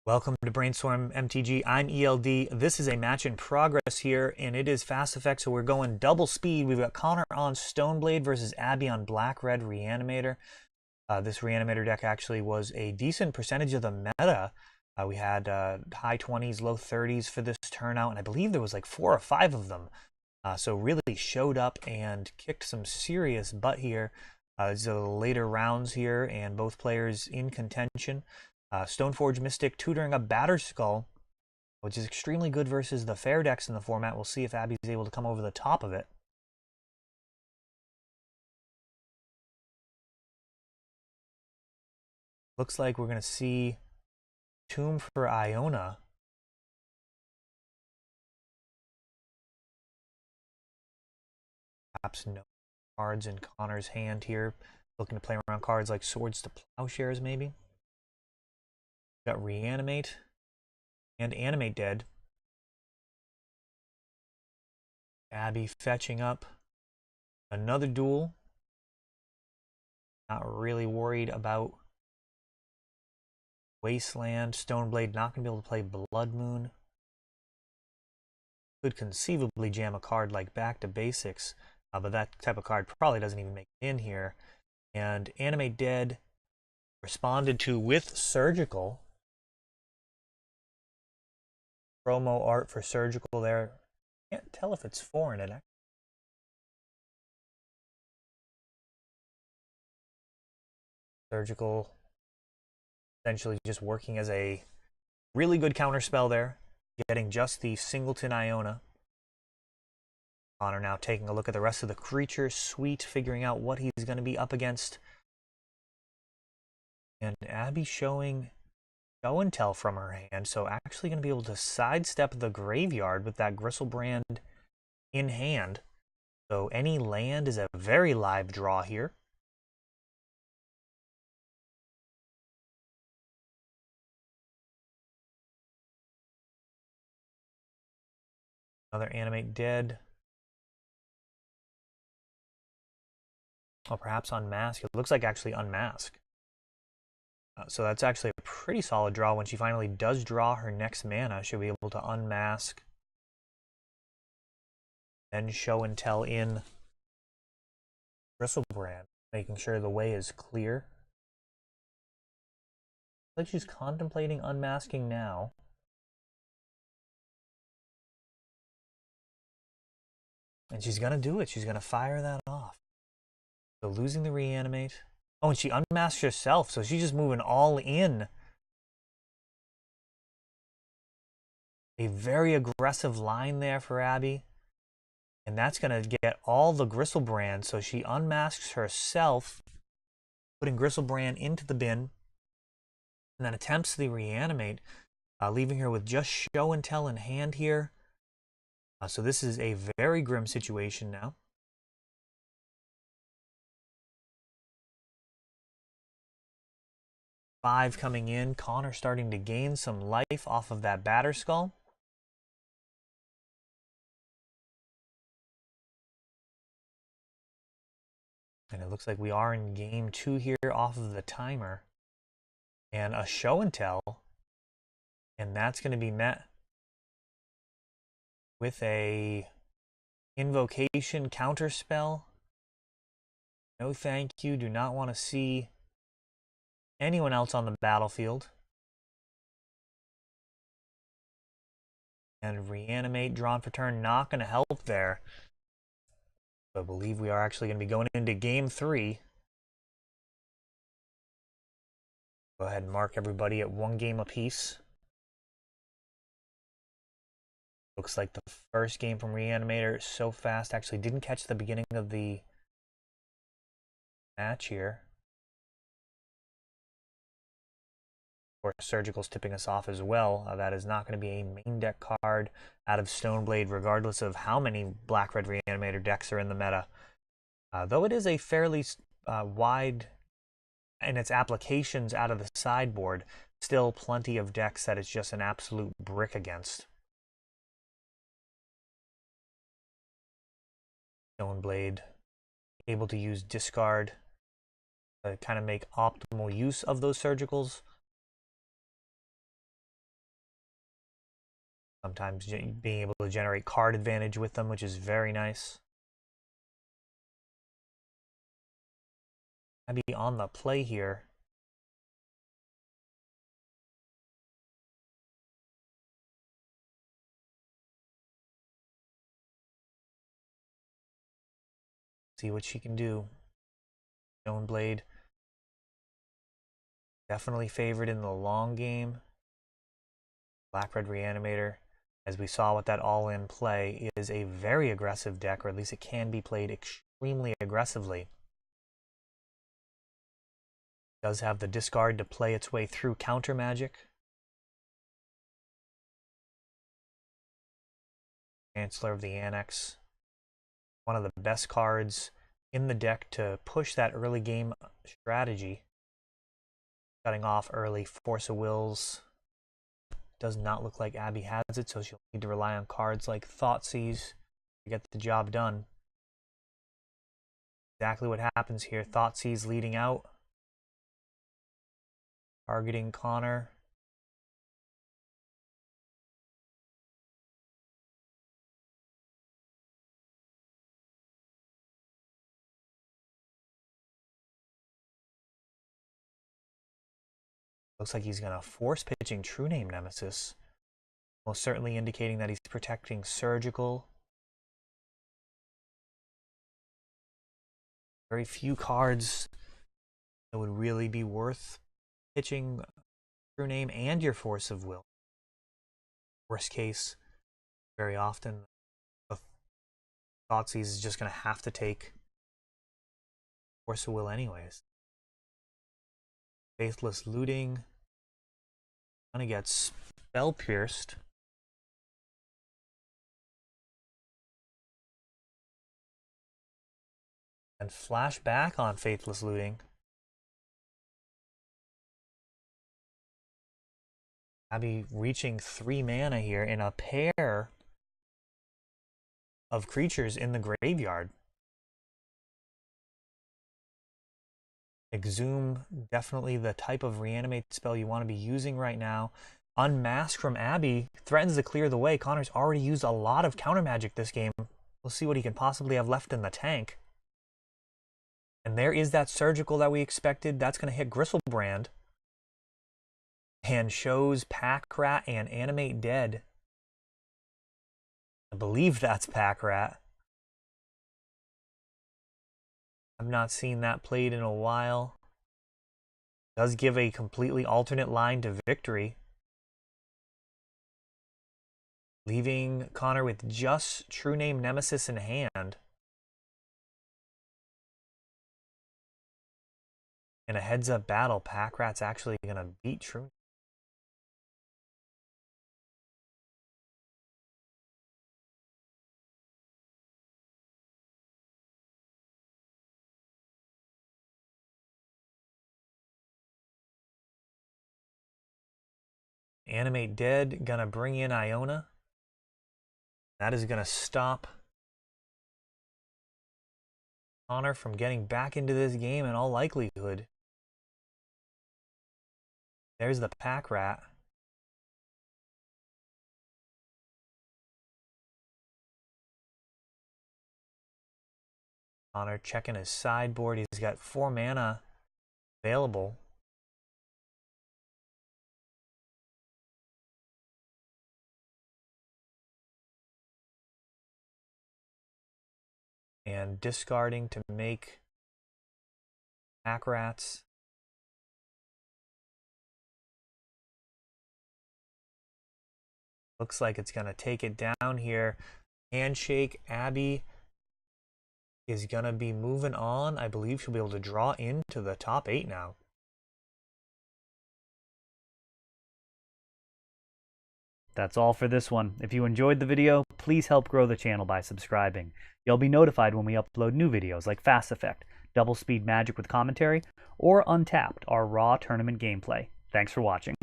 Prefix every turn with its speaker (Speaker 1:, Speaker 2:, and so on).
Speaker 1: Welcome to Brainstorm MTG. I'm ELD. This is a match in progress here, and it is fast effect, so we're going double speed. We've got Connor on Stoneblade versus Abby on Black-Red Reanimator. This Reanimator deck actually was a decent percentage of the meta. We had high 20s, low 30s for this turnout, and I believe there was like 4 or 5 of them. So really showed up and kicked some serious butt here. These are the later rounds here, and both players in contention. Stoneforge Mystic tutoring a Batterskull, which is extremely good versus the fair decks in the format. We'll see if Abby's able to come over the top of it. Looks like we're going to see Tomb for Iona. Perhaps no cards in Connor's hand here. Looking to play around cards like Swords to Plowshares, maybe. Got Reanimate and Animate Dead. Abby fetching up another duel. Not really worried about Wasteland. Stoneblade not going to be able to play Blood Moon. Could conceivably jam a card like Back to Basics, but that type of card probably doesn't even make it in here. And Animate Dead responded to with Surgical. Promo art for Surgical there. Can't tell if it's foreign. It Surgical essentially just working as a really good counter spell there, getting just the Singleton Iona. Connor now taking a look at the rest of the creatures. Sweet, figuring out what he's going to be up against. And Abby showing Show and Tell from her hand, so actually going to be able to sidestep the graveyard with that Gristlebrand in hand. So any land is a very live draw here. Another Animate Dead. Or perhaps Unmask. It looks like actually Unmask. So that's actually a pretty solid draw. When she finally does draw her next mana, she'll be able to Unmask. Then Show and Tell in Gristlebrand, making sure the way is clear. Looks like she's contemplating unmasking now. And she's going to do it. She's going to fire that off. So losing the Reanimate. Oh, and she unmasks herself, so she's just moving all in. A very aggressive line there for Abby. And that's going to get all the Gristlebrand, so she unmasks herself, putting Gristlebrand into the bin, and then attempts the Reanimate, leaving her with just Show and Tell in hand here. So this is a very grim situation now. Five coming in. Connor starting to gain some life off of that Batterskull. And it looks like we are in game 2 here off of the timer. And a Show and Tell. And that's going to be met with a Invocation counterspell. No thank you. Do not want to see anyone else on the battlefield. And Reanimate drawn for turn, not going to help there. I believe we are actually going to be going into game 3. Go ahead and mark everybody at 1 game apiece. Looks like the first game from Reanimator so fast. Actually didn't catch the beginning of the match here. Of course, Surgical's tipping us off as well. That is not going to be a main deck card out of Stoneblade, regardless of how many Black-Red Reanimator decks are in the meta. Though it is a fairly wide in its applications out of the sideboard, still plenty of decks that it's just an absolute brick against. Stoneblade able to use discard to kind of make optimal use of those Surgicals. Sometimes being able to generate card advantage with them, which is very nice. I'd be on the play here. See what she can do. Stoneblade. Definitely favored in the long game. Black-Red Reanimator, as we saw with that all-in play, is a very aggressive deck, or at least it can be played extremely aggressively. It does have the discard to play its way through counter magic. Chancellor of the Annex. One of the best cards in the deck to push that early game strategy. Cutting off early Force of Wills. Does not look like Abby has it, so she'll need to rely on cards like Thoughtseize to get the job done. Exactly what happens here. Thoughtseize leading out. Targeting Connor. Looks like he's going to force pitching True Name Nemesis. Most certainly indicating that he's protecting Surgical. Very few cards that would really be worth pitching True Name and your Force of Will. Worst case, very often, the Thoughtseize is just going to have to take Force of Will anyways. Faithless Looting. Gonna get Spell Pierced. And flash back on Faithless Looting. Abby reaching 3 mana here in a pair of creatures in the graveyard. Exhume, definitely the type of reanimate spell you want to be using right now. Unmask from Abby threatens to clear the way. Connor's already used a lot of counter magic this game. We'll see what he can possibly have left in the tank. And there is that Surgical that we expected. That's going to hit Gristlebrand. And shows Pack Rat and Animate Dead. I believe that's Pack Rat. I've not seen that played in a while. Does give a completely alternate line to victory. Leaving Connor with just True Name Nemesis in hand. In a heads-up battle, Pack Rat's actually going to beat True Name. Animate Dead, gonna bring in Iona. That is gonna stop Connor from getting back into this game in all likelihood. There's the Pack Rat. Connor checking his sideboard. He's got 4 mana available. And discarding to make Pack Rats. Looks like it's going to take it down here. Handshake. Abby is going to be moving on. I believe she'll be able to draw into the top 8 now.
Speaker 2: That's all for this one. If you enjoyed the video, please help grow the channel by subscribing. You'll be notified when we upload new videos like Fast Effect, Double Speed Magic with Commentary, or Untapped, our raw tournament gameplay. Thanks for watching.